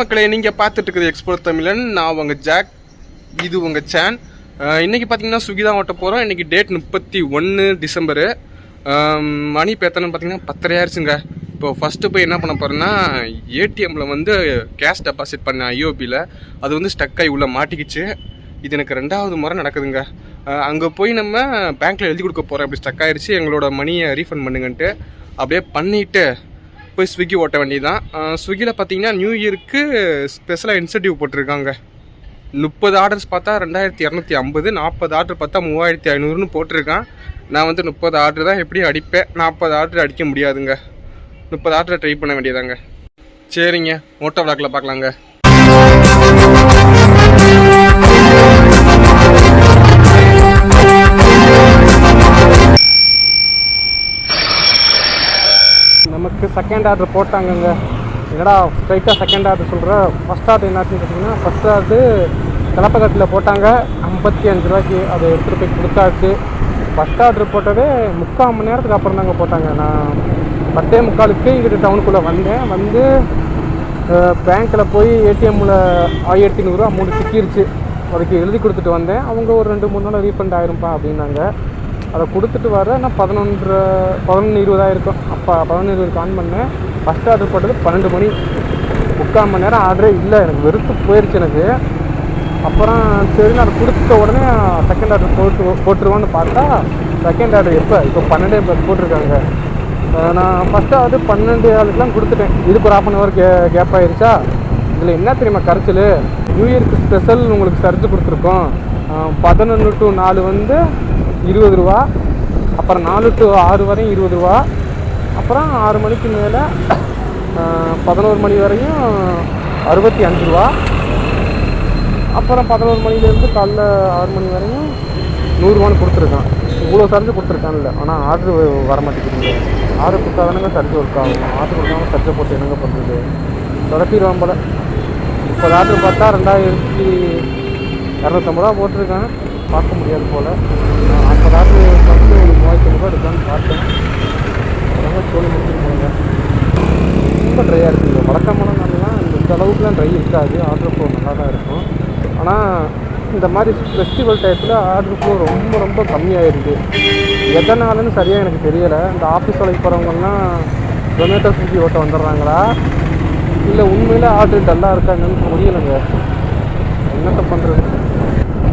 மக்களே, நீங்க பார்த்துட்டு இருக்கிறது எக்ஸ்ப்ளோர் தமிழன். நான் உங்க ஜாக், இது உங்க சேன். இன்னைக்கு பார்த்தீங்கன்னா ஸ்விக்கி தான் ஓட்ட போகிறோம். இன்னைக்கு டேட் 31 டிசம்பரு. மணி இப்போ எத்தனை பார்த்தீங்கன்னா 10:30 ஆயிடுச்சுங்க. இப்போ ஃபஸ்ட்டு போய் என்ன பண்ண போகிறேன்னா, ஏடிஎம்மில் வந்து கேஷ் டெபாசிட் பண்ணேன் ஐஓபியில். அது வந்து ஸ்டக் ஆகி உள்ள மாட்டிக்கிச்சு. இது எனக்கு 2வது முறை நடக்குதுங்க. அங்கே போய் நம்ம பேங்க்கில் எழுதி கொடுக்க போகிறேன். அப்படி ஸ்டக் ஆகிடுச்சு, எங்களோட மணியை ரீஃபண்ட் பண்ணுங்கன்ட்டு. அப்படியே பண்ணிவிட்டு போய் ஸ்விக்கி ஓட்ட வேண்டியதான். ஸ்விக்கியில் பார்த்தீங்கன்னா நியூ இயருக்கு ஸ்பெஷலாக இன்சென்டிவ் போட்டிருக்காங்க. 30 ஆர்டர்ஸ் பார்த்தா 2250, 40 ஆர்டர் பார்த்தா 3500ன்னு போட்டிருக்கான். நான் வந்து 30 ஆர்டர் தான் எப்படி அடிப்பேன், 40 ஆர்டர் அடிக்க முடியாதுங்க. 30 ஆர்டரை ட்ரை பண்ண வேண்டியதாங்க. சரிங்க, மோட்டோ விளாக்கில் பார்க்கலாங்க. நமக்கு செகண்ட் ஆர்டர் போட்டாங்கங்க. என்னடா ஸ்ட்ரைட்டாக செகண்ட் ஆர்டர் சொல்கிறேன். ஃபஸ்ட் ஆர்டர் என்னாச்சுன்னு பார்த்தீங்கன்னா, ஃபஸ்ட் ஆர்டர் கிளப்பக்கட்டில் போட்டாங்க 55 ரூபாய்க்கு. அதை எடுத்துகிட்டு போய் கொடுத்தாச்சு. ஃபஸ்ட் ஆர்டர் போட்டதே 3/4 மணி நேரத்துக்கு அப்புறம் தாங்க போட்டாங்க. நான் 10:45 இங்கிட்ட டவுனுக்குள்ளே வந்து பேங்க்கில் போய் ஏடிஎம்மில் 1500 ரூபா அமௌண்ட் சிக்கிருச்சு. அதுக்கு எழுதி கொடுத்துட்டு வந்தேன். அவங்க ஒரு 2-3 நாள் ரீஃபண்ட் ஆயிரும்ப்பா அப்படின்னாங்க. அதை கொடுத்துட்டு வர நான் 11:20 ஆயிருக்கும். அப்போ 11:20 ஆன் பண்ணேன். ஃபஸ்ட் ஆர்டர் போட்டது 12 மணி. 3/4 மணி நேரம் ஆர்டரே இல்லை. எனக்கு வெறுத்து போயிடுச்சு எனக்கு. அப்புறம் சரி, நான் கொடுத்த உடனே செகண்ட் ஆர்டர் போட்டுருவோன்னு பார்த்தா, செகண்ட் ஆர்டர் இப்போ 12 போட்டிருக்காங்க. நான் ஃபஸ்ட்டு ஆர்டர் 12 கொடுத்துட்டேன். இதுக்கு ஒரு 1/2 hour கேப் ஆகிடுச்சா. இதில் என்ன தெரியுமா கரைச்சல், நியூ இயர்க்கு ஸ்பெஷல் உங்களுக்கு சர்ஜ் கொடுத்துருக்கோம். 11 to 4 வந்து 20 ரூபா, அப்புறம் 4 to 6 வரையும் 20 ரூபா, அப்புறம் 6 மணிக்கு மேலே 11 மணி வரையும் 65 ரூபா, அப்புறம் 11 மணிலேருந்து காலைல 6 மணி வரையும் 100 ரூபான்னு கொடுத்துருக்கான். இவ்வளோ சர்ஜ் கொடுத்துருக்கான்ல. ஆனால் ஆர்டர் வர மாட்டேங்குதுங்க. ஆர்டர் கொடுத்தா தானங்க சர்ஜ் ஒர்க் ஆகும். ஆர்டர் கொடுக்காம சர்ஜை போட்டு என்னங்க பண்ணுறது, தொடப்பிடுவான் போல். 30 ஆர்டர் பார்த்தா 2250 ரூபா போட்டிருக்கேன். பார்க்க முடியாது போல். 40 ஆர்டர் வந்து 3500 ரூபா எடுக்கலான்னு பார்த்தேன். அதெல்லாம் சொல்லி முடிச்சுட்டு போங்க. ரொம்ப ட்ரையாக இருக்குங்க. வழக்கமான நாள்லாம் இந்த அளவுக்குலாம் ட்ரை இருக்காது. ஆர்டர் ஃப்ளோ நல்லா தான் இருக்கும். ஆனால் இந்த மாதிரி ஃபெஸ்டிவல் டைப்பில் ஆர்டர் ஃப்ளோ ரொம்ப கம்மியாகிடுது. எதனாலன்னு சரியாக எனக்கு தெரியலை. இந்த ஆஃபீஸ் வேலைக்கு போகிறவங்கலாம் ஜொமேட்டோ ஸ்விக்கி ஓட்ட வந்துடுறாங்களா, இல்லை உண்மையில் ஆர்டர் டல்லாக இருக்காங்கன்னு புரியலைங்க. என்னத்தை பண்ணுறது.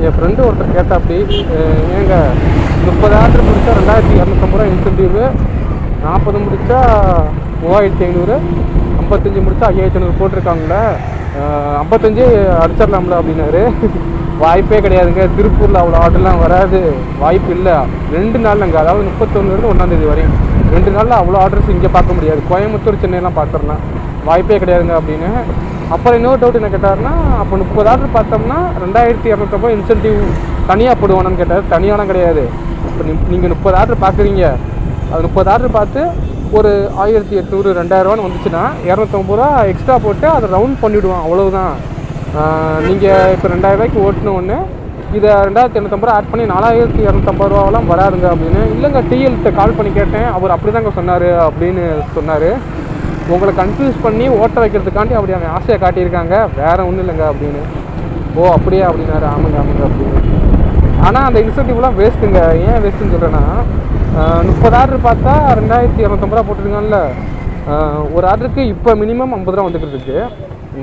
என் ஃப்ரெண்டு ஒருத்தர் கேட்டால் அப்படி, ஏங்க 30 ஆர்டர் முடித்தா 2250 ரூபா இன்சென்டிவ், 40 முடித்தா 3500, 55 முடித்தா 5500 போட்டிருக்காங்களே, 55 அடிச்சிடலாம்ல அப்படின்னாரு. வாய்ப்பே கிடையாதுங்க. திருப்பூரில் அவ்வளோ ஆர்டர்லாம் வராது, வாய்ப்பு இல்லை. 2 நாள்லங்க, அதாவது 31 1 வரையும் 2 நாளில் அவ்வளோ ஆர்டர்ஸ் இங்கே பார்க்க முடியாது. கோயம்புத்தூர் சென்னையெல்லாம் பார்த்துடலாம், வாய்ப்பே கிடையாதுங்க அப்படின்னு. அப்புறம் இன்னொரு டவுட் என்ன கேட்டார்னா, அப்போ 30 ஆர்டர் பார்த்தோம்னா 2250 இன்சென்டிவ் தனியாக போடுவானு கேட்டார். தனியாலாம் கிடையாது. இப்போ நீங்கள் 30 ஆர்டர் பார்க்குறீங்க, அது 30 ஆர்டர் பார்த்து ஒரு 1800 2000 வந்துச்சுன்னா 250 ரூபா எக்ஸ்ட்ரா போட்டு அதை ரவுண்ட் பண்ணிவிடுவான், அவ்வளவுதான். நீங்கள் இப்போ 2000 ரூபாய்க்கு ஓட்டினோன்னு இதை 2850 ரூபா ஆட் பண்ணி 4250 ரூபாவெல்லாம் வராதுங்க அப்படின்னு. இல்லைங்க, டிஎல்கிட்ட கால் பண்ணி கேட்டேன், அவர் அப்படி தாங்க சொன்னார் அப்படின்னு சொன்னார். உங்களை கன்ஃபியூஸ் பண்ணி ஓட்ட வைக்கிறதுக்காண்டி அப்படி அவன் ஆசையை காட்டியிருக்காங்க, வேறு ஒன்றும் இல்லைங்க அப்படின்னு. ஓ அப்படியே அப்படின்னாரு. ஆமாங்க அப்படின்னு. ஆனால் அந்த இன்சென்டிவ்லாம் வேஸ்ட்டுங்க. ஏன் வேஸ்ட்டுன்னு சொல்கிறேன்னா, 30 ஆர்டர் பார்த்தா 2250 ரூபா போட்டுருக்காங்கல்ல. ஒரு ஆர்டருக்கு இப்போ மினிமம் 50 ரூபா வந்துக்கிட்டு இருக்கு.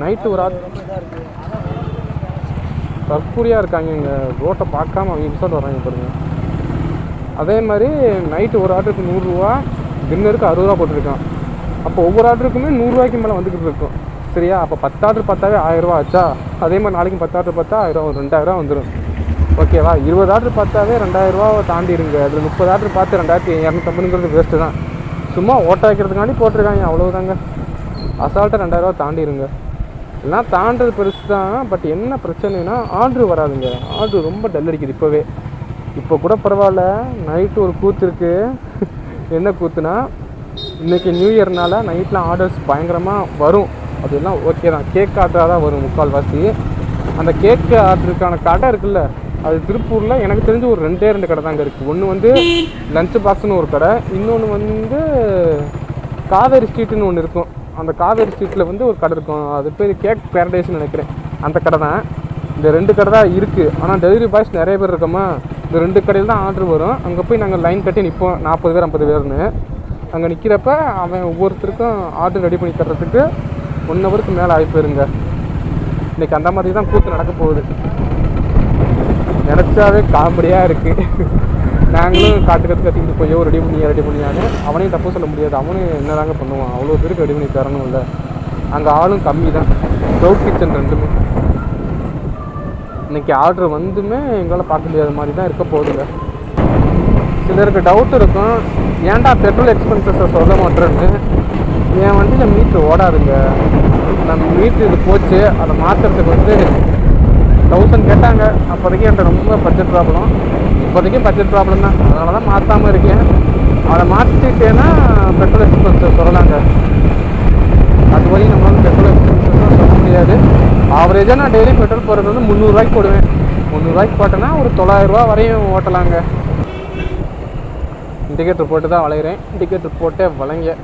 நைட்டு ஒரு ஆர்டர் தற்கூரியாக இருக்காங்க. இங்கே ரோட்டை பார்க்காம அவங்க இன்சல்ட் வராங்க பாருங்க. அதே மாதிரி நைட்டு ஒரு ஆர்டருக்கு 100 ரூபா, டின்னருக்கு 60 ரூபா போட்டிருக்கான். அப்போ ஒவ்வொரு ஆர்டருக்குமே 100 ரூபாய்க்கு மேலே வந்துக்கிட்டு இருக்கும். சரியா, அப்போ 10 ஆர்டர் பார்த்தாவே 1000 ரூபா ஆச்சா. அதே மாதிரி நாளைக்கு 10 ஆர்டர் பார்த்தா 1000, 2000 வந்துடும். ஓகேவா. 20 ஆர்டர் பார்த்தாவே 2000 ரூபாவை தாண்டிடுங்க. அதில் 30 ஆர்டர் பார்த்து 2250ங்கிறது வேஸ்ட்டு தான். சும்மா ஓட்ட வைக்கிறதுக்காண்டி போட்டிருக்காங்க, அவ்வளோதாங்க. அசால்ட்டாக 2000 ரூபா தாண்டிடுங்க. எல்லாம் தாண்டது பெருசு தான். பட் என்ன பிரச்சனைனா, ஆர்டர் வராதுங்க. ஆர்டர் ரொம்ப டல் அடிக்குது இப்போவே. இப்போ கூட பரவாயில்ல. நைட்டு ஒரு கூத்து இருக்குது. என்ன கூத்துனா, இன்றைக்கி நியூ இயர்னால நைட்டில் ஆர்டர்ஸ் பயங்கரமாக வரும். அதெல்லாம் ஓகே தான். கேக் ஆர்டராக தான் வரும் முக்கால்வாசி. அந்த கேக்கு ஆர்டருக்கான கடை இருக்குல்ல, அது திருப்பூரில் எனக்கு தெரிஞ்சு ஒரு 2 கடை தாங்க இருக்குது. ஒன்று வந்து லஞ்ச் பாக்ஸ்னு ஒரு கடை, இன்னொன்று வந்து காவேரி ஸ்ட்ரீட்டுன்னு ஒன்று இருக்கும். அந்த காவேரி ஸ்ட்ரீட்டில் வந்து ஒரு கடை இருக்கும், அது பேர் கேக் பேரடைஸ்னு நினைக்கிறேன். அந்த கடை தான். இந்த 2 கடை தான் இருக்குது. ஆனால் டெலிவரி பாய்ஸ் நிறைய பேர் இருக்கோமா, இந்த 2 கடையில் தான் ஆர்டர் வரும். அங்கே போய் நாங்கள் லைன் கட்டி நிற்போம், 40 பேர் 50 பேர்னு. அங்கே நிற்கிறப்ப அவன் ஒவ்வொருத்தருக்கும் ஆர்டர் ரெடி பண்ணி தர்றதுக்கு 1 ஹவருக்கு மேலே ஆகி போயிருங்க. இன்றைக்கி அந்த மாதிரி தான் கூத்து நடக்க போகுது. நினச்சாவே காமெடியாக இருக்குது. நாங்களும் கத்திக்கிட்டு போய் ரெடி பண்ணியான்னு அவனையும் தப்பு சொல்ல முடியாது. அவனும் என்ன தாங்க பண்ணுவான், அவ்வளோ பேருக்கு ரெடி பண்ணி தரணும் இல்லை. அங்கே ஆளும் கம்மி தான், க்ளவுட் கிச்சன் ரெண்டுமே. இன்றைக்கி ஆர்டர் வந்துமே எங்களால் பார்க்க முடியாத மாதிரி தான் இருக்க போகுதுங்க. சிலருக்கு டவுட் இருக்கும், ஏன்டா பெட்ரோல் எக்ஸ்பென்சஸை சொல்ல மாட்டேன்னு. என் வண்டியில் மீட்ரு ஓடாதுங்க. நம்ம மீட்ரு இது போச்சு, அதை மாற்றுறதுக்கு வந்து 1000 கேட்டாங்க. அப்போதைக்கு என்கிட்ட ரொம்ப பட்ஜெட் ப்ராப்ளம். இப்போதைக்கு பட்ஜெட் ப்ராப்ளம் தான், அதனால தான் மாற்றாமல் இருக்கேன். அதை மாற்றிட்டேன்னா பெட்ரோல் எக்ஸ்பென்சஸ் சொல்லலாங்க. அது வரையும் நம்மளால பெட்ரோல் எக்ஸ்பென்சஸ் சொல்ல முடியாது. ஆவரேஜாக நான் டெய்லி பெட்ரோல் போடுறது வந்து 300 ரூபாய்க்கு போடுவேன். 300 ரூபாய்க்கு போட்டேன்னா ஒரு 900 ரூபா வரையும் ஓட்டலாங்க. இண்டிகேட்டர் போட்டு தான் வளைகிறேன். இண்டிகேட்டர் போட்டே வளைங்க.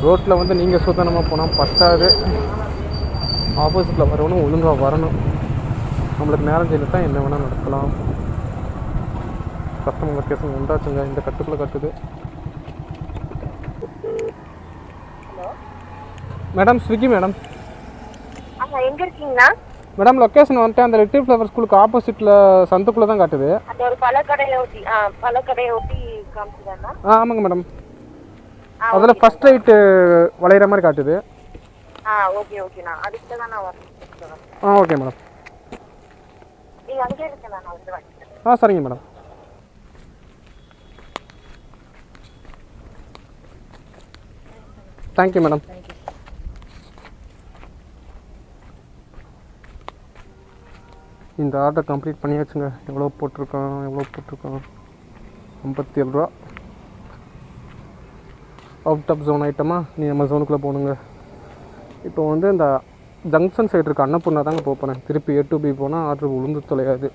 ரோட்டில் வந்து நீங்கள் சுத்தனமாக போனால் பத்தாது, ஆப்போசிட்டில் வரணும், ஒழுங்காக வரணும். நம்மளுக்கு நேரம் செய்யல தான் என்ன வேணால் நடக்கலாம். கஸ்டமர் லொக்கேஷன் உண்டாச்சுங்க, இந்த கட்டுக்குள்ளே கட்டுது. Madam Swiggy madam. எங்க இருக்கீங்களா மேடம்? லொக்கேஷன் வந்துட்டு அந்த லிட்டில் ஃப்ளவர் ஸ்கூலுக்கு ஆப்போசிட்டில் சந்துக்குள்ளே தான் காட்டுது. அந்த ஒரு பழக்கடையை ஒட்டி காமிச்சுதானா? ஆமாங்க மேடம். அதில் ஃபர்ஸ்ட் ரைட்டு வளையிற மாதிரி காட்டுது. ஓகே ஓகே, நான் அதுக்கு தான் நான் வரேன். Okay madam. நீங்கள் அங்கே இருக்க, நான் வந்து வாங்கிக்கிறேன். சரிங்க மேடம். Thank you madam. இந்த ஆர்டர் கம்ப்ளீட் பண்ணியாச்சுங்க. எவ்வளோ போட்டிருக்கோம் 57 ரூபா. அவுட் ஆஃப் ஜோன் ஐட்டமாக நீ நம்ம ஜோனுக்குள்ளே போகணுங்க. இப்போ வந்து இந்த ஜங்ஷன் சைடு இருக்க அன்னப்பூர்ணா தாங்க போகிறேன். திருப்பி A to B போனால் ஆர்டர் உளுந்து தொலையாது.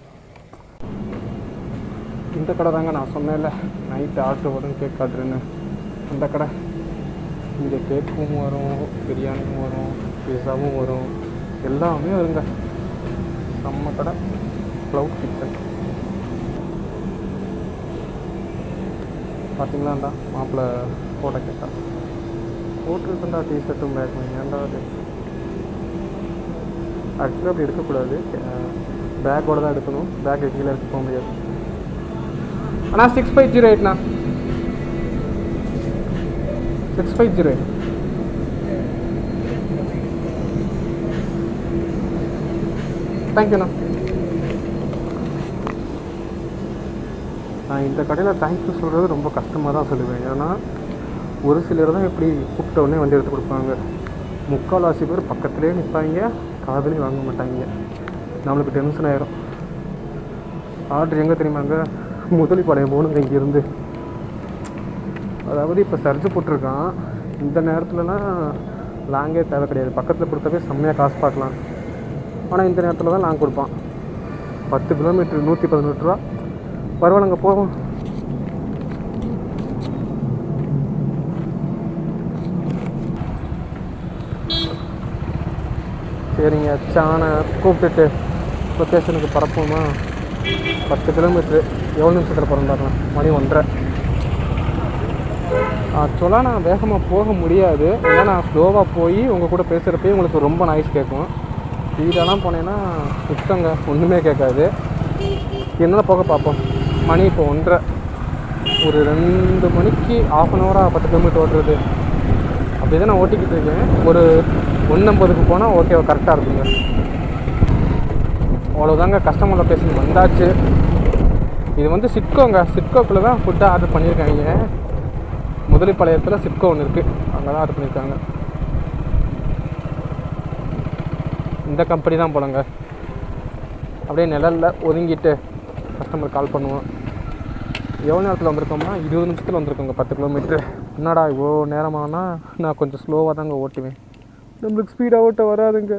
இந்த கடை தாங்க நான் சொன்னேன்ல, நைட்டு ஆர்டர் வரும் கேக் ஆர்டருன்னு. அந்த கடை. இங்கே கேக்கும் வரும், பிரியாணியும் வரும், பிஸாவும் வரும், எல்லாமே வருங்க. நம்ம கடை க்ளவுட் கிச்சன். பார்த்தீங்களாண்டா மாப்பிள்ளை ஃபோட்டோ கேட்டா போட்டுருக்குண்டா டிஷர்ட்டும் பேக் பண்ணி. ஏன்டா அது ஆக்சுவலாக அப்படி எடுக்கக்கூடாது, பேக்கோட தான் எடுக்கணும். பேக் கீழே எடுத்து போக முடியாது. அண்ணா 6508ண்ணா, 6508. தேங்க்யூண்ணா. நான் இந்த கடையில் தேங்க்யூ சொல்கிறது ரொம்ப கஷ்டமாக தான் சொல்லுவேன். ஏன்னா ஒரு சிலர் தான் எப்படி கூப்பிட்ட உடனே வண்டி எடுத்து கொடுப்பாங்க. முக்கால்வாசி பேர் பக்கத்துலேயே நிற்பாங்க, காதுலேயும் வாங்க மாட்டாங்க. நம்மளுக்கு டென்ஷன் ஆயிரும். ஆர்டர் எங்கே தெரியுமாங்க? முதலிப்பாளையம் போகணுங்க இங்கேருந்து. அதாவது இப்போ சர்ஜ் போட்டிருக்கான். இந்த நேரத்துலலாம் லாங்கே தேவை கிடையாது, பக்கத்தில் கொடுத்தாவே செம்மையாக காசு பார்க்கலாம். ஆனால் இந்த நேரத்தில் தான் லாங் கொடுப்பான். 10 கிலோமீட்டர் 118 ரூபா. பரவாயில்லங்க, போவோம். சரிங்க, சாணை கூப்பிட்டுட்டு லொக்கேஷனுக்கு பரப்போமா? 10 கிலோமீட்ரு எவ்வளோ நிமிஷத்தில் பிறந்தாருண்ணா? மணி 1:30. ஆக்சுவலாக நான் வேகமாக போக முடியாது, ஏன்னா நான் ஸ்லோவாக போய் உங்கள் கூட பேசுகிறப்பே உங்களுக்கு ரொம்ப நாய்ஸ் கேட்கும். ஸ்பீடெல்லாம் போனேன்னா சுத்தங்க ஒன்றுமே கேட்காது. என்னால் போக பார்ப்போம். மணி இப்போ 1:30. ஒரு 2 மணிக்கு 1/2 ஹவராக 10 கிலோமீட்டர் ஓட்டுறது அப்படி தான் நான் ஓட்டிக்கிட்டு இருக்கேன். ஒரு 1:50க்கு போனால் ஓகே, கரெக்டாக இருக்குங்க. அவ்வளோதாங்க, கஸ்டமர் லொக்கேஷன் வந்தாச்சு. இது வந்து சிட்கோங்க. சிட்கோக்குள்ளே தான் ஃபுட்டு ஆர்டர் பண்ணியிருக்காங்க. முதலிப்பாளையத்தில் சிட்கோ ஒன்று இருக்குது, அங்கே தான் ஆர்டர் பண்ணியிருக்காங்க. இந்த கம்பெனி தான் போலங்க. அப்படியே நிழலில் ஒதுங்கிட்டு கஸ்டமர் கால் பண்ணுவோம். எவ்வளோ நேரத்தில் வந்திருக்கோம்னா 20 நிமிஷத்தில் வந்திருக்கோங்க 10 கிலோமீட்ரு. என்னடா இவ்வளோ நேரமானா நான் கொஞ்சம் ஸ்லோவாக தாங்க ஓட்டுவேன், நம்மளுக்கு ஸ்பீடாக ஓட்ட வராதுங்க.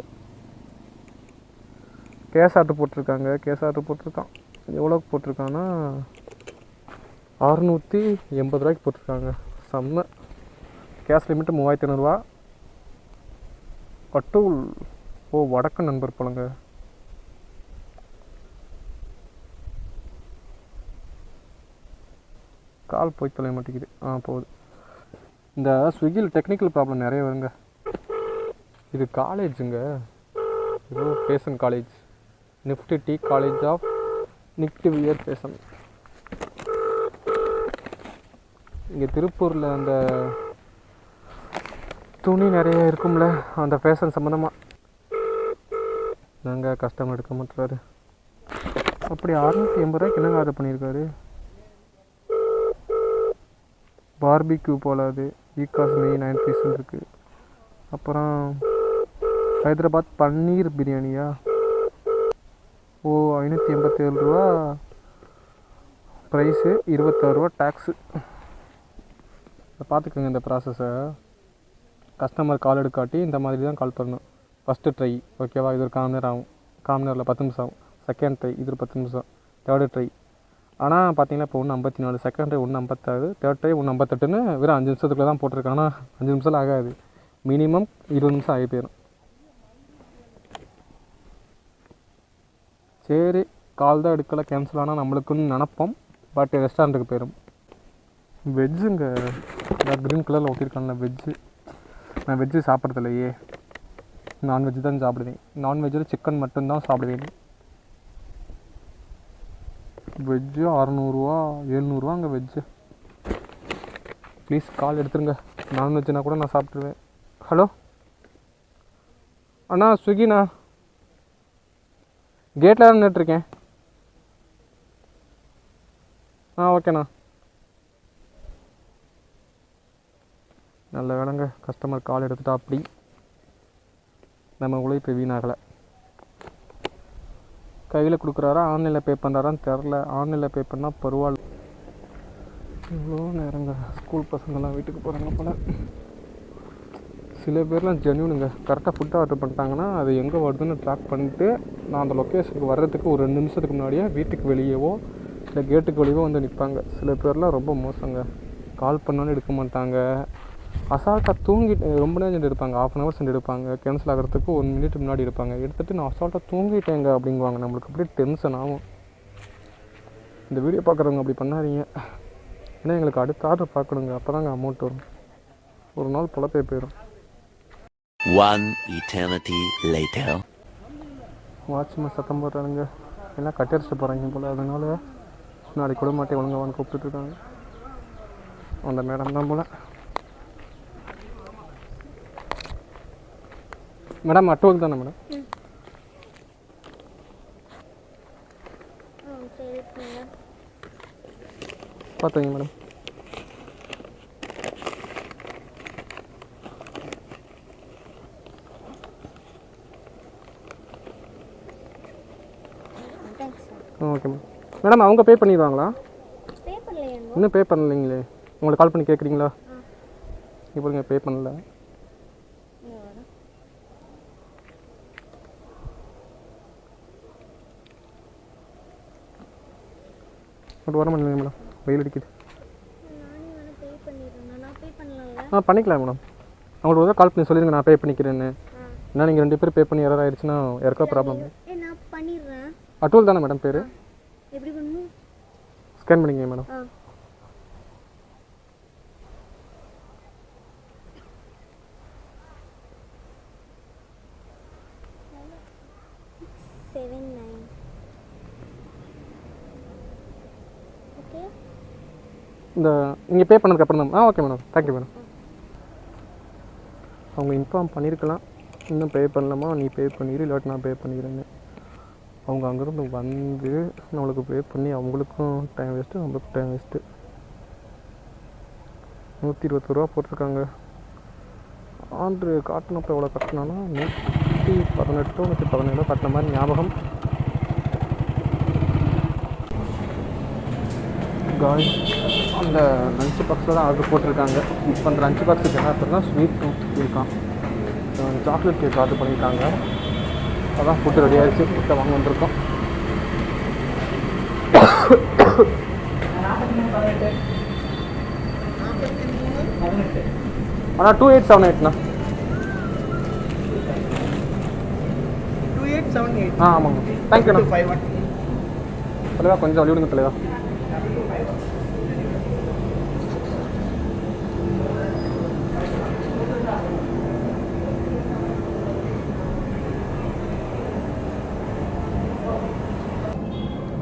கேஸ் ஆர்டர் போட்டிருக்காங்க. கேஸ் ஆர்டர் போட்டிருக்கான். எவ்வளோக்கு போட்டிருக்கான்னா 680 ரூபாய்க்கு போட்டிருக்காங்க. செம்ம. கேஸ் லிமிட்டு 3500 ரூபா. அட்டூல். ஓ, வடக்கு நண்பர் போலங்க. கால் போய் தொலைய மாட்டேங்குது. போகுது. இந்த ஸ்விக்கியில் டெக்னிக்கல் ப்ராப்ளம் நிறைய வருங்க. இது காலேஜுங்க, ஏதோ fashion college, NIFT TEA college of knitwear fashion. இங்கே திருப்பூரில் அந்த துணி நிறைய இருக்கும்ல, அந்த ஃபேஷன் சம்மந்தமாக. நாங்கள் கஸ்டமர் எடுக்க மாட்டுறாரு. அப்படி 680 ரூபாய்க்கு என்னங்க ஆர்டர் பண்ணியிருக்காரு? பார்பிக்யூ போல் அது ஈகாஸ் மெய் 9 பீஸ் இருக்குது. அப்புறம் ஹைதராபாத் பன்னீர் பிரியாணியா? ஓ, 587 ரூபா ப்ரைஸு, 26 ரூபா டேக்ஸு. பார்த்துக்கோங்க இந்த ப்ராசஸை. கஸ்டமர் கால் எடுக்காட்டி இந்த மாதிரி தான் கால் பண்ணணும். ஃபஸ்ட்டு ட்ரை ஓகேவா, இது ஒரு 1/4 நேரம் ஆகும். 1/4 நேரில் 10 நிமிஷம் ஆகும். செகண்ட் ட்ரை இது ஒரு 10 நிமிஷம். தேர்டு ட்ரை ஆனால் பார்த்தீங்கன்னா இப்போ 1:54, செகண்ட் ட்ரை 1:56, தேர்ட் ட்ரை 1:58ன்னு வெறும் 5 நிமிஷத்துக்குள்ளே தான் போட்டிருக்காங்க. ஆனால் 5 நிமிஷம் ஆகாது, மினிமம் 20 நிமிஷம் ஆகி போயிடும். சரி, கால் தான் எடுக்கலை, கேன்சல் ஆனால் நம்மளுக்குன்னு நினப்போம். பட் ரெஸ்டாரண்ட்டுக்கு போயிடும். வெஜ்ஜுங்க, க்ரீன் கலரில் ஊற்றிருக்காங்களா வெஜ்ஜு. நான் வெஜ்ஜு சாப்பிட்றதில்லையே, நான்வெஜ்ஜு தான் சாப்பிடுவேன். நான்வெஜ்ஜில் சிக்கன் மட்டும்தான் சாப்பிடுவேன். வெஜ்ஜு 600 ரூபா 700 ரூபாங்க வெஜ்ஜு. ப்ளீஸ் கால் எடுத்துருங்க. நான்வெஜ்ஜுனா கூட நான் சாப்பிட்ருவேன். ஹலோ அண்ணா, ஸ்விக்கிண்ணா, கேட்டில் தான் நின்றுட்டுருக்கேன். ஓகேண்ணா. நல்ல வேலைங்க, கஸ்டமர் கால் எடுத்துட்டா. அப்படி நம்ம உழைப்பு வீணாகலை. கையில் கொடுக்குறாரா ஆன்லைனில் பே பண்ணுறாரான்னு தெரில. ஆன்லைனில் பே பண்ணால் பரவாயில்ல. இவ்வளோ நேரங்க ஸ்கூல் பசங்கள்லாம் வீட்டுக்கு போகிறாங்க போல். சில பேர்லாம் ஜென்யூனுங்க, கரெக்டாக ஃபுட் ஆர்டர் பண்ணிட்டாங்கன்னா அது எங்கே வருதுன்னு ட்ராக் பண்ணிட்டு நான் அந்த லொக்கேஷனுக்கு வர்றதுக்கு ஒரு 2 நிமிஷத்துக்கு முன்னாடியே வீட்டுக்கு வெளியேவோ இல்லை கேட்டுக்கு வெளியவோ வந்து நிற்பாங்க. சில பேர்லாம் ரொம்ப மோசங்க, கால் பண்ணாலும் எடுக்க மாட்டாங்க. அசால்ட்டாக தூங்கிட்டு ரொம்ப நேரம் சென்று எடுப்பாங்க, 1/2 hour சென்று எடுப்பாங்க. கேன்சல் ஆகிறதுக்கு 1 minute முன்னாடி எடுப்பாங்க. எடுத்துகிட்டு நான் அசால்ட்டாக தூங்கிட்டேங்க அப்படிங்குவாங்க. நம்மளுக்கு அப்படியே டென்ஷன் ஆகும். இந்த வீடியோ பார்க்குறவங்க அப்படி பண்ணாதீங்க. ஏன்னா எங்களுக்கு அடுத்த ஆர்டர் பார்க்கணுங்க, அப்போ தாங்க அமௌண்ட் வரும். ஒரு நாள் பொழப்பே போயிடும். One eternity later. வாட்ச்மேன் சத்தம் போடுறானுங்க, எல்லாம் கட்டடிச்சிட்டு போகிறாங்க போல். அதனால் நாளைக்கு கூட மாட்டே ஒழுங்காவான்னு கூப்பிட்டுருக்காங்க. அந்த மேடம் தான் போல். மேடம் அட்டோக்கு தானே மேடம்? பார்த்துங்க மேடம். Okay ma'am. மேடம் அவங்க பே பண்ணிடுவாங்களா? இன்னும் பே பண்ணலைங்களே. உங்களுக்கு கால் பண்ணி கேட்குறீங்களா? இப்போ நீங்கள் பே பண்ணல. அப்படி வர மாட்டேங்க மேடம், வெயில் அடிக்குது. பண்ணிக்கலாம் மேடம். அவங்களுக்கு ஒரு கால் பண்ணி சொல்லிடுங்க, நான் பே பண்ணிக்கிறேன்னு. ஏன்னா நீங்கள் 2 பேர் பே பண்ணி எரர் ஆயிடுச்சுன்னா யாருக்கா ப்ராப்ளம். அட்டூல் தானே மேடம் பேர்? ஸ்கேன் பண்ணிங்க மேடம். இந்த நீங்கள் பே பண்ணதுக்கு அப்புறம் தான். Okay madam, thank you madam. அவங்க இன்ஃபார்ம் பண்ணியிருக்கலாம், இன்னும் பே பண்ணலாமா, நீ பே பண்ணிடு இல்லாட்டி நான் பே பண்ணிக்கிறேன்னு. அவங்க அங்கேருந்து வந்து நம்மளுக்கு பே பண்ணி அவங்களுக்கும் டைம் வேஸ்ட்டு, நம்மளுக்கும் டைம் வேஸ்ட்டு. 120 ரூபா போட்டிருக்காங்க. ஆர்ட்ரு காட்டினப்போ எவ்வளோ கட்டினாலும் 118 117 கட்டின மாதிரி ஞாபகம். காய் அந்த லஞ்ச் பாக்ஸில் தான் ஆர்டர் போட்டிருக்காங்க. இப்போ அந்த லஞ்ச் பாக்ஸுக்கு என்ன ஆர்டர்னா ஸ்வீட் டூத் இருக்கான், சாக்லேட் கேக் ஆர்டர் பண்ணியிருக்காங்க. அதான் ஃபுட்டு ரெடி ஆகிடுச்சு, ஃபுட்டை வாங்க வந்திருக்கோம். ஆனால் 2878ண்ணா. ஆ ஆமாங்க தேங்க்யூண்ணா தலைவா கொஞ்சம் வழி விடுங்க தலைவா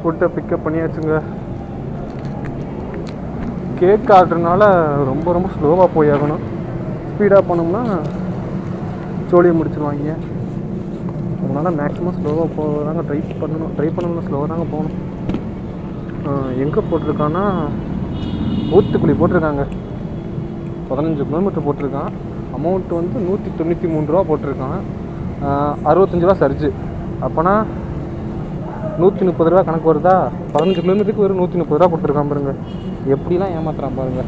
ஃபுட்டை பிக்கப் பண்ணியாச்சுங்க கேக் ஆர்டர்னால ரொம்ப ரொம்ப ஸ்லோவாக போயாகணும் ஸ்பீடாக போனோம்னா ஜோலியை முடிச்சிருவாங்க அதனால் மேக்ஸிமம் ஸ்லோவாக போதாங்க ட்ரை பண்ணணும்னா ஸ்லோவாக தாங்க போகணும் எங்கே போட்டிருக்கான்னா ஊத்துக்குழி போட்டிருக்காங்க 15 கிலோமீட்டர் போட்டிருக்கான் அமௌண்ட் வந்து 193 ரூபா போட்டிருக்கான் 65 ரூபா சர்ஜு அப்போனா 130 ரூபா கணக்கு வருதா 15 கிலோமீட்டருக்கு வெறும் 130 ரூபா கொடுத்துருக்கான் பாருங்க எப்படிலாம் ஏமாத்துறான் பாருங்க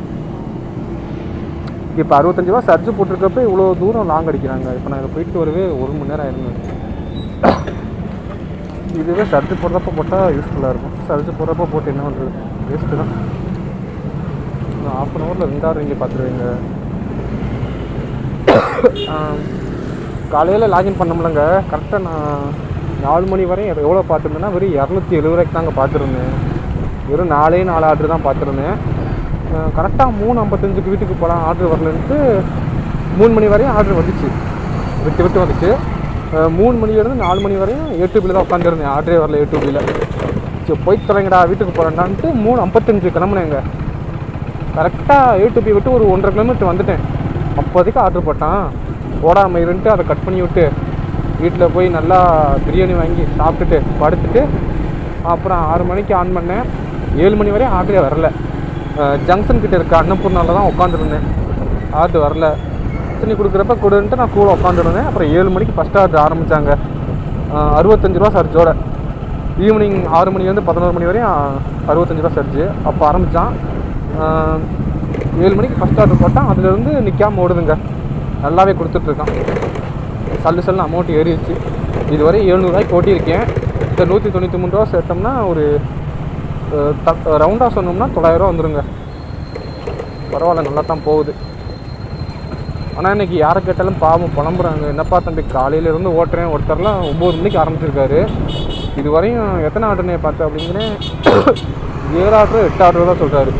இப்போ 65 ரூபா சர்ஜு போட்டிருக்கப்ப இவ்வளோ தூரம் லாங் அடிக்கிறாங்க இப்போ நான் போயிட்டு வரவே 1 மணி நேரம் ஆயிருங்க இதுவே சர்ஜு போடுறப்ப போட்டால் யூஸ்ஃபுல்லாக இருக்கும் சர்ஜு போடுறப்ப போட்டு என்ன பண்ணுறது வேஸ்ட்டு தான் ½ அன் ஹவரில் 2 ஹவர் இங்கே பார்த்துருவீங்க காலையில் லாகின் பண்ணோம்லங்க கரெக்டாக நான் 4 மணி வரையும் எவ்வளோ பார்த்துருந்தேன்னா வெறும் 270 ரூபாய்க்கு தாங்க பார்த்துருந்தேன் வெறும் 4 ஆர்டர் தான் பார்த்துருந்தேன் கரெக்டாக 3:55 வீட்டுக்கு போகலாம் ஆர்டர் வரலன்ட்டு 3 மணி வரையும் ஆர்டர் வந்துச்சு விட்டு வந்துச்சு 3 மணிலேருந்து 4 மணி வரையும் யூடியூப்பில் தான் உட்காந்துருந்தேன் ஆர்டரே வரல யூடியூப்பில் சரி போய் தரேங்கடா வீட்டுக்கு போகிறேன்டான்ட்டு 3:55 கிளம்புனேங்க கரெக்டாக யூடியூப்பை விட்டு ஒரு 1.5 கிலோமீட்டர் வந்துட்டேன் அப்போதைக்கு ஆர்டர் போட்டான் ஓடாமல் இருந்துட்டு அதை கட் பண்ணி விட்டு வீட்டில் போய் நல்லா பிரியாணி வாங்கி சாப்பிட்டுட்டு படுத்துட்டு அப்புறம் 6 மணிக்கு ஆன் பண்ணேன் 7 மணி வரையும் ஆர்டரே வரல ஜங்ஷன் கிட்ட இருக்க அன்னபூர்ணாவில் தான் உட்காந்துருந்தேன் ஆர்டர் வரல தண்ணி கொடுக்குறப்ப கொடுன்ட்டு நான் கூட உட்காந்துருந்தேன் அப்புறம் 7 மணிக்கு ஃபஸ்ட் ஆர்டர் ஆரம்பித்தாங்க 65 ரூபா சர்ஜோட ஈவினிங் 6 மணிலேருந்து 11 மணி வரையும் 65 ரூபா சர்ஜு அப்போ ஆரம்பித்தான் 7 மணிக்கு ஃபஸ்ட் ஆர்டர் போட்டான் அதுலேருந்து நிற்காமல் ஓடுதுங்க நல்லாவே கொடுத்துட்ருக்கான் சல்லுன்னு அமௌண்ட் ஏறிடுச்சு இதுவரை 700 ரூபாய்க்கு ஓட்டியிருக்கேன் இந்த 193 ரூபா சேர்த்தோம்னா ஒரு ரவுண்டாக சொன்னோம்னா 900 ரூபா வந்துடுங்க பரவாயில்ல நல்லா தான் போகுது ஆனால் இன்றைக்கி யாரை கேட்டாலும் பாவம் புலம்புறாங்க என்னப்பா தம்பி காலையிலேருந்து ஓட்டுறேன் ஒருத்தர்லாம் 9 மணிக்கு ஆரம்பிச்சிருக்காரு இதுவரையும் எத்தனை ஆர்டர்னே பார்த்தேன் அப்படிங்கிறேன் 7 ஆர்டர் 8 ஆர்டர் தான் சொல்கிறாரு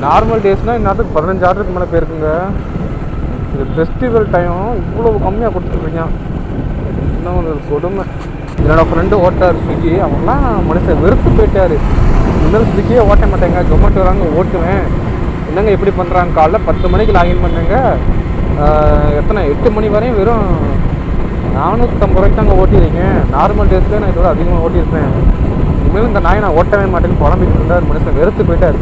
நார்மல் டேஸ்னால் இந்நேரத்துக்கு 15 ஆர்டருக்கு மேலே போயிருக்குங்க இது ஃபெஸ்டிவல் டைம் இவ்வளோ கம்மியாக கொடுத்துருக்கீங்க இன்னும் ஒரு கொடுமை என்னோடய ஃப்ரெண்டு ஓட்டார் ஸ்விக்கி அவங்களாம் மனுஷன் வெறுத்து போயிட்டார் இன்னும் ஸ்விக்கியே ஓட்ட மாட்டேங்க ஜொமேட்டோ தாங்க ஓட்டுவேன் என்னங்க எப்படி பண்ணுறாங்க காலைல 10 மணிக்கு லாகின் பண்ணுங்க எத்தனை 8 மணி வரையும் வெறும் 450 ரூபாய்க்கு தாங்க ஓட்டியிருக்கேன் நார்மல் டேஸ்லேயே நான் இதோட அதிகமாக ஓட்டியிருப்பேன் இனிமேல் இந்த நாயை நான் ஓட்டவே மாட்டேன்னு புலம்பிட்டு இருந்தார் மனுஷன் வெறுத்து போயிட்டார்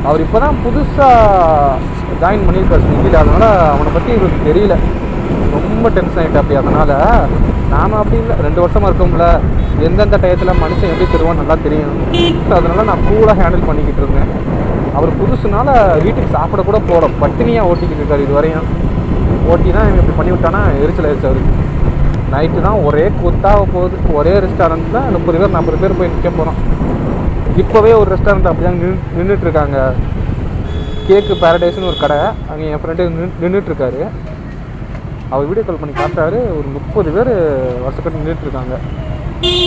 அவர் இப்போ தான் புதுசாக ஜாயின் பண்ணியிருக்கார் ஸ்விக்கியில் அதனால் அவனை பற்றி இவருக்கு தெரியல ரொம்ப டென்ஷன் ஆகிட்டு அப்படி அதனால் நாம் அப்படி இல்லை 2 வருஷமாக இருக்கோம்ல எந்தெந்த டயத்தில் மனுஷன் எப்படி தருவான்னு நல்லா தெரியும் அதனால் நான் கூலாக ஹேண்டில் பண்ணிக்கிட்டு இருந்தேன் அவர் புதுசுனால வீட்டுக்கு சாப்பிட கூட போகிற பட்டினியாக ஓட்டிக்கிட்டு இருக்கார் இது வரையும் ஓட்டி தான் இவன் இப்படி பண்ணி விட்டானா எரிச்சல் ஆயிடுச்சு அவருக்கு நைட்டு தான் ஒரே கூத்தாக போகுது ஒரே ரெஸ்டாரண்ட்டில் 30 பேர் 40 பேர் போய் நிற்க போகிறோம் இப்போவே ஒரு ரெஸ்டாரண்ட் அப்படி தான் நின்றுட்டுருக்காங்க கேக்கு பேரடைஸ்னு ஒரு கடை அங்கே என் ஃப்ரெண்டு நின்றுட்டுருக்காரு அவர் வீடியோ கால் பண்ணி காட்டுறாரு ஒரு 30 பேர் வருஷப்பட்டு நின்றுட்டுருக்காங்க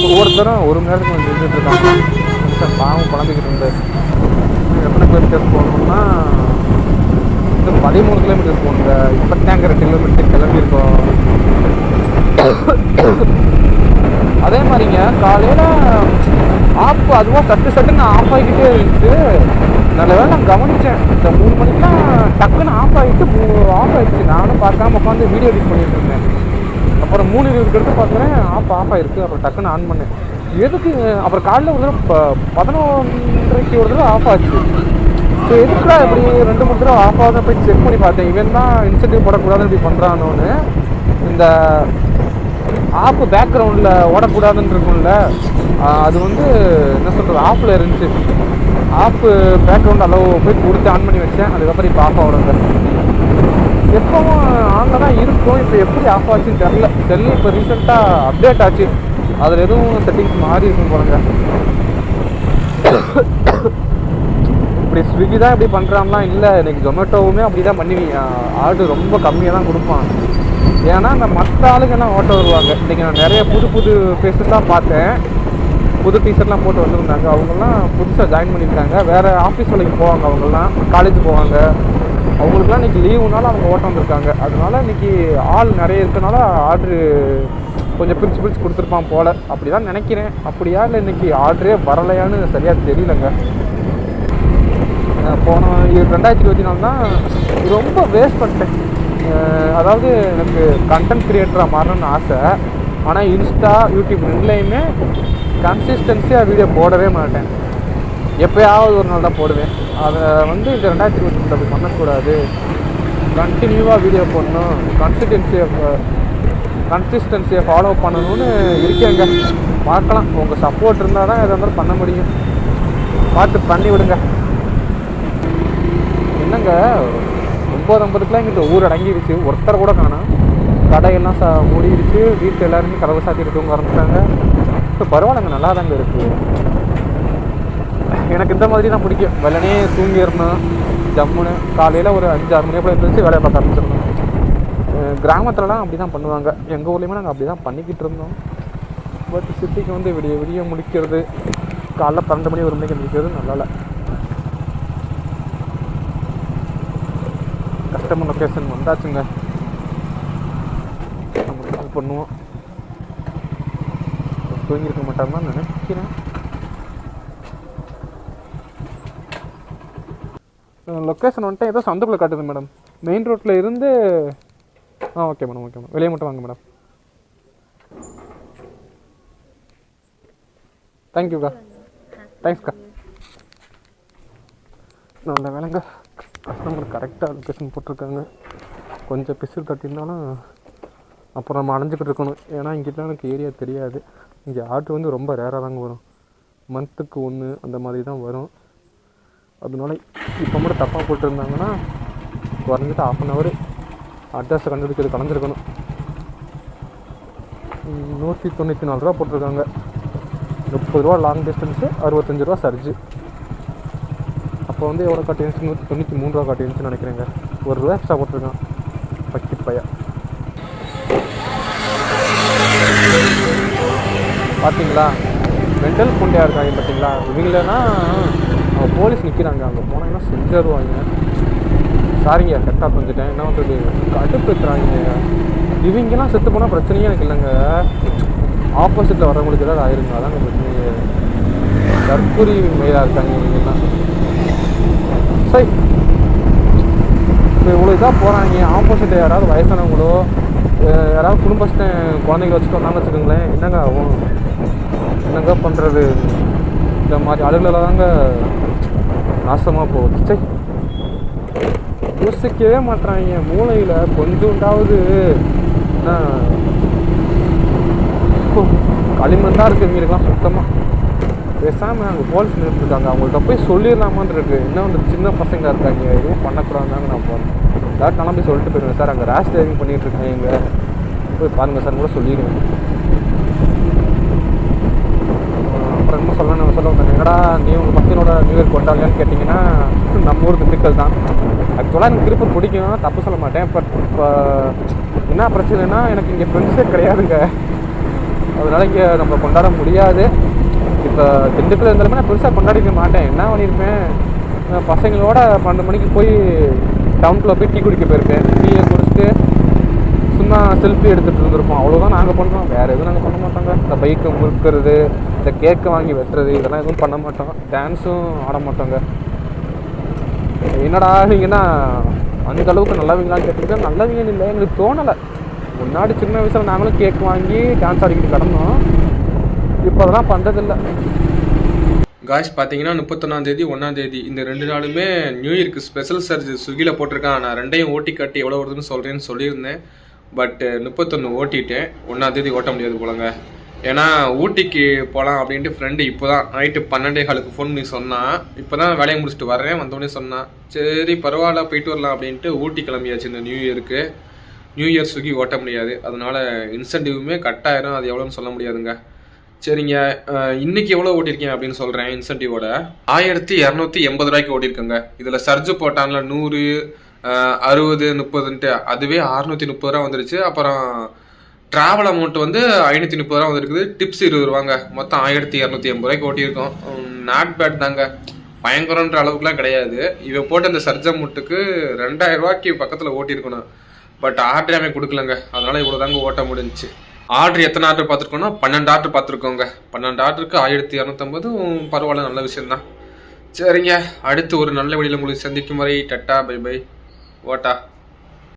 ஒவ்வொருத்தரும் 1 மணி நேரத்துக்கு வந்து நின்றுட்டுருக்காங்க பாவம் குழம்பிக்கிட்டு இருந்தார் எத்தனை கிலோமீட்டர்ஸ் போகணும்னா இந்த 13 கிலோமீட்டர்ஸ் போகணுங்க இப்போ தாங்க 2 கிலோமீட்டர் கிளம்பியிருக்கோம் அதே மாதிரிங்க காலையில் ஆஃப் அதுவாக சட்டுன்னு ஆஃப் ஆகிக்கிட்டே இருந்துச்சு நல்ல வேலை நான் கவனித்தேன் இந்த 3 மணிக்கெலாம் டக்குன்னு ஆஃப் ஆகிடுச்சு நானும் பார்க்காம உட்காந்து வீடியோ எடிட் பண்ணிட்டு இருந்தேன் அப்புறம் 3:20 எடுத்து பார்க்குறேன் ஆஃப் ஆகிருக்கு அப்புறம் டக்குன்னு ஆன் பண்ணேன் எதுக்கு அப்புறம் காலையில் ஒரு தடவை 11:30 ஒரு தடவை ஆஃப் ஆச்சு ஸோ எதுக்குலாம் இப்படி 2-3 தடவை ஆஃப் ஆகுது போய் செக் பண்ணி பார்த்தேன் இவன் தான் இன்சென்டிவ் போடக்கூடாதுன்னு இப்படி பண்ணுறானோன்னு இந்த ஆப்பு பேக்ரவுண்டில் ஓடக்கூடாதுன்னு இருக்கும்ல அது வந்து என்ன சொல்கிறது ஆஃபில் இருந்துச்சு ஆப்பு பேக்ரவுண்ட் அளவு போய் கொடுத்து ஆன் பண்ணி வச்சேன் அதுக்கப்புறம் இப்போ ஆஃப் ஆகிடுங்க எப்பவும் ஆனில் தான் இருக்கும் இப்போ எப்படி ஆஃப் ஆச்சுன்னு தெரில செல்லு இப்போ ரீசெண்டாக அப்டேட் ஆச்சு அதில் எதுவும் செட்டிங்ஸ் மாறி இருக்கும் போலங்க இப்படி ஸ்விக்கி தான் இப்படி பண்ணுறான்லாம் இல்லை இன்றைக்கி ஜொமேட்டோவுமே அப்படி தான் பண்ணுவீங்க ஆர்டர் ரொம்ப கம்மியாக தான் கொடுப்பான் ஏன்னா அந்த மற்ற ஆளுங்கெல்லாம் ஓட்ட வருவாங்க. இன்றைக்கி நான் நிறைய புது புது ஃபேஸஸ்லாம் பார்த்தேன். புது டீஷர்ட்லாம் போட்டு வந்திருந்தாங்க. அவங்கெல்லாம் புதுசாக ஜாயின் பண்ணியிருக்காங்க. வேறு ஆஃபீஸ் வேலைக்கு போவாங்க. அவங்கெல்லாம் காலேஜ் போவாங்க. அவங்களுக்குலாம் இன்றைக்கி லீவுனால அவங்க ஓட்ட வந்திருக்காங்க. அதனால இன்றைக்கி ஆள் நிறைய இருக்கனால ஆர்டரு கொஞ்சம் பிரித்து பிரித்து கொடுத்துருப்பான் போல், அப்படி தான் நினைக்கிறேன். அப்படியா இல்லை இன்றைக்கி ஆர்டரே வரலையான்னு சரியாக தெரியலங்க. போன 2024 தான் ரொம்ப வேஸ்ட் பண்ணிட்டேன். அதாவது எனக்கு கண்டென்ட் க்ரியேட்டராக மாறணும்னு ஆசை. ஆனால் இன்ஸ்டா யூடியூப் ரெண்டுலேயுமே கன்சிஸ்டன்சியாக வீடியோ போடவே மாட்டேன். எப்போயாவது ஒரு நாள் தான் போடுவேன். அதை வந்து இந்த 2022 அப்படி பண்ணக்கூடாது. கண்டினியூவாக வீடியோ போடணும், கன்சிஸ்டன்சியை ஃபாலோ பண்ணணும்னு இருக்கேங்க. பார்க்கலாம், உங்கள் சப்போர்ட் இருந்தால் தான் எதாக இருந்தாலும் பண்ண முடியும். பார்த்து பண்ணி விடுங்க. என்னங்க 9:50க்குலாம் இங்கிட்ட ஊர் அடங்கிடுச்சு. ஒருத்தர் கூட காணோம். கடையெல்லாம் மூடிடுச்சு. வீட்டில் எல்லாருமே கதவை சாத்திட்டு தூங்க ஆரம்பிச்சிட்டாங்க. இப்போ பரவாயில்லைங்க, நல்லா தாங்க இருக்குது. எனக்கு இந்த மாதிரி தான் பிடிக்கும். வெள்ளனே தூங்கிடணும், ஜம்முன்னு காலையில் ஒரு 5-6 மணி போல் இருந்துச்சு வேலையை பார்க்க ஆரம்பிச்சிடணும். கிராமத்துலலாம் அப்படி தான் பண்ணுவாங்க. எங்கள் ஊர்லேயுமே நாங்கள் அப்படி தான் பண்ணிக்கிட்டு இருந்தோம். பட் சிட்டிக்கு வந்து விடிய முடிக்கிறது, காலைல 12 மணி 1 மணிக்கு முடிக்கிறது நல்லா. கஸ்டமர் லொக்கேஷன் வந்தாச்சுங்க. நம்ம கால் பண்ணுவோம். தூங்கியிருக்க மாட்டாங்கன்னு நினைக்கிறேன். லொக்கேஷன் வந்துட்டு ஏதோ சந்தக்குள்ளே காட்டுது மேடம். மெயின் ரோட்டில் இருந்து ஓகே மேடம், ஓகே மேடம். வெளியே மட்டும் வாங்க மேடம். தேங்க்யூக்கா, தேங்க்ஸ்க்கா. நல்ல வேலைங்க, கஸ்டமர் கரெக்டாக லொக்கேஷன் போட்டிருக்காங்க. கொஞ்சம் பிசில் தட்டியிருந்தாலும் அப்புறம் நம்ம அணைஞ்சிக்கிட்டு இருக்கணும். ஏன்னா இங்கிட்ட எனக்கு ஏரியா தெரியாது. இங்கே ஆர்டர் வந்து ரொம்ப ரேராக தாங்க வரும். மந்த்துக்கு 1 அந்த மாதிரி தான் வரும். அதனால இப்போ மட்டும் தப்பாக போட்டுருந்தாங்கன்னா குறைஞ்சிட்டு 1/2 hour அட்ரஸை கண்டுபிடிக்கிறது கலந்துருக்கணும். 194 ரூபா போட்டிருக்காங்க. 30 ரூபா லாங் டிஸ்டன்ஸு, 65 ரூபா சர்ஜு. அப்போ வந்து எவ்வளோ காட்டிருந்துச்சு? 193 ரூபா காட்டிருந்துச்சுன்னு நினைக்கிறேங்க. 1 ரூபா எக்ஸ்ட்ரா போட்டிருக்கான் பக்கி பையா. பார்த்தீங்களா, மெண்டல் புண்டையாக இருக்காங்க பார்த்தீங்களா. இவங்களனா அவங்க போலீஸ் நிற்கிறாங்க. அங்கே போனாங்கன்னா செஞ்சிருவாங்க. சாரிங்க, கரெக்டாக கொஞ்சிட்டேன். என்ன பண்ணுறது, கடுப்பு ஏற்றுறாங்க. இவங்கெல்லாம் செத்து போனால் பிரச்சனையே எனக்கு இல்லைங்க. ஆப்போசிட்டில் வரவங்களுக்கு ஏதாவது ஆயிருங்க, அதாங்க பிரச்சனையே. தற்கொலை மேலாக இருக்காங்க இவங்கெல்லாம். சரி, இப்போ இவ்வளோ இதாக போகிறாங்க. ஆப்போசிட்டில் யாராவது வயசானவங்களோ யாராவது குடும்பஸ்தன் குழந்தைங்க வச்சுட்டு வந்தாங்க வச்சுக்கோங்களேன், என்னங்க ஆகும்? என்னங்க பண்ணுறது? இந்த மாதிரி அலுவலில் தாங்க நாசமாக போகுது. சரி, யோசிக்கவே மாட்டுறாங்க. மூளையில் கொஞ்சோண்டாவது களிமண் தான் இருக்குது இவங்களுக்குலாம் சுத்தமாக. பேசாமல் அங்கே போலீஸ் நின்றுருக்காங்க, அவங்கள்ட்ட போய் சொல்லிடலாமான்னு இருக்குது. இன்னும் வந்து சின்ன பசங்க இருக்காங்க, எதுவும் பண்ணக்கூடாதுதாங்க நான் போகிறேன். ஏதாவது நான் போய் சொல்லிட்டு போயிடுவேன், சார் அங்கே ரேஷ் டிரைவிங் பண்ணிகிட்டு இருக்காங்க, எங்கே போய் பாருங்கள் சார் கூட சொல்லிடுவேன். அப்புறம் என்ன சொல்லணும் சொல்ல வந்தாங்க, என்னடா நீ உங்கள் பசங்களோட நியூ இயர் கொண்டாடலான்னு கேட்டிங்கன்னா நம்ம ஊர் திண்டுக்கல் தான். ஆக்சுவலாக எனக்கு திருப்பூர் பிடிக்கும், தப்பு சொல்ல மாட்டேன். பட் இப்போ என்ன பிரச்சனைனா, எனக்கு இங்கே ஃப்ரெண்ட்ஸே கிடையாதுங்க. அதனால் இங்கே நம்ம கொண்டாட முடியாது. இப்போ திண்டுக்கல் இருந்தாலுமே நான் பெருசாக கொண்டாடிக்க மாட்டேன். என்ன பண்ணியிருப்பேன், பசங்களோட 12 மணிக்கு போய் டவுனுக்குள்ளே போய் டீ குடிக்க போயிருக்கேன். டீயை குடிச்சிட்டு சும்மா செல்ஃபி எடுத்துகிட்டு இருந்திருப்போம். அவ்வளோதான் நாங்கள் பண்ணுறோம், வேறு எதுவும் நாங்கள் பண்ண மாட்டோங்க. இந்த பைக்கை முறுக்கிறது, இந்த கேக்கை வாங்கி வெட்டுறது, இதெல்லாம் எதுவும் பண்ண மாட்டோம். டான்ஸும் ஆட மாட்டோங்க. என்னடா நீங்கன்னா அந்த அளவுக்கு நல்லவங்களான்னு கேட்டுக்கிட்டா நல்லவங்கன்னு இல்லை, எங்களுக்கு தோணலை. முன்னாடி சின்ன வயசில் நாங்களும் கேக் வாங்கி டான்ஸ் ஆடிக்கிட்டு கிடந்தோம். இப்போ அதெல்லாம் பண்ணுறதில்ல. காய்ஸ் பார்த்தீங்கன்னா 31 1 இந்த 2 நாளுமே நியூ இயர்க்கு ஸ்பெஷல் சார்ஜ் ஸ்விக்கியில் போட்டிருக்கான். நான் 2யும் ஓட்டி காட்டி எவ்வளோ வருதுன்னு சொல்கிறேன்னு சொல்லியிருந்தேன். பட் 31 ஓட்டிட்டேன், 1 ஓட்ட முடியாது போலங்க. ஏன்னா ஊட்டிக்கு போகலாம் அப்படின்ட்டு ஃப்ரெண்டு இப்போ தான் நைட்டு 12:15 ஃபோன் பண்ணி சொன்னான். இப்போ தான் வேலையை முடிச்சுட்டு வரேன், வந்தோடனே சொன்னான். சரி பரவாயில்ல போயிட்டு வரலாம் அப்படின்ட்டு ஊட்டி கிளம்பியாச்சு. இந்த நியூ இயருக்கு நியூ இயர் ஸ்விக்கி ஓட்ட முடியாது, அதனால் இன்சென்டிவுமே கட் ஆயிரும். அது எவ்வளோன்னு சொல்ல முடியாதுங்க. சரிங்க, இன்னைக்கு எவ்வளோ ஓட்டியிருக்கேன் அப்படின்னு சொல்கிறேன். இன்சென்டிவோட 1280 ரூபாய்க்கு ஓட்டியிருக்கேங்க. இதில் சர்ஜு போட்டான்ல 100, 60 30ன்ட்டு அதுவே 630 ரூபா வந்துருச்சு. அப்புறம் ட்ராவல் அமௌண்ட் வந்து 530 ரூபா வந்துருக்குது. டிப்ஸ் 20 ரூபாங்க. மொத்தம் 1280 ரூபாய்க்கு ஓட்டியிருக்கோம். நாட் பேட் தாங்க, பயங்கரன்ற அளவுக்குலாம் கிடையாது. இவன் போட்ட இந்த சர்ஜா முட்டுக்கு 2000 ரூபாய்க்கு பக்கத்தில் ஓட்டியிருக்கணும். பட் ஆர்டர் அவன் கொடுக்கலங்க, அதனால இவ்வளோ தாங்க ஓட்ட முடிஞ்சிச்சு. ஆர்டர் எத்தனை ஆர்டர் பார்த்துருக்கோன்னா 12 ஆர்டர் பார்த்துருக்கோங்க. 12 ஆர்டருக்கு 1250 பரவாயில்ல, நல்ல விஷயம்தான். சரிங்க, அடுத்து ஒரு நல்ல வழியில் உங்களுக்கு சந்திக்கும் வரை டட்டா பை பை ஓட்டா.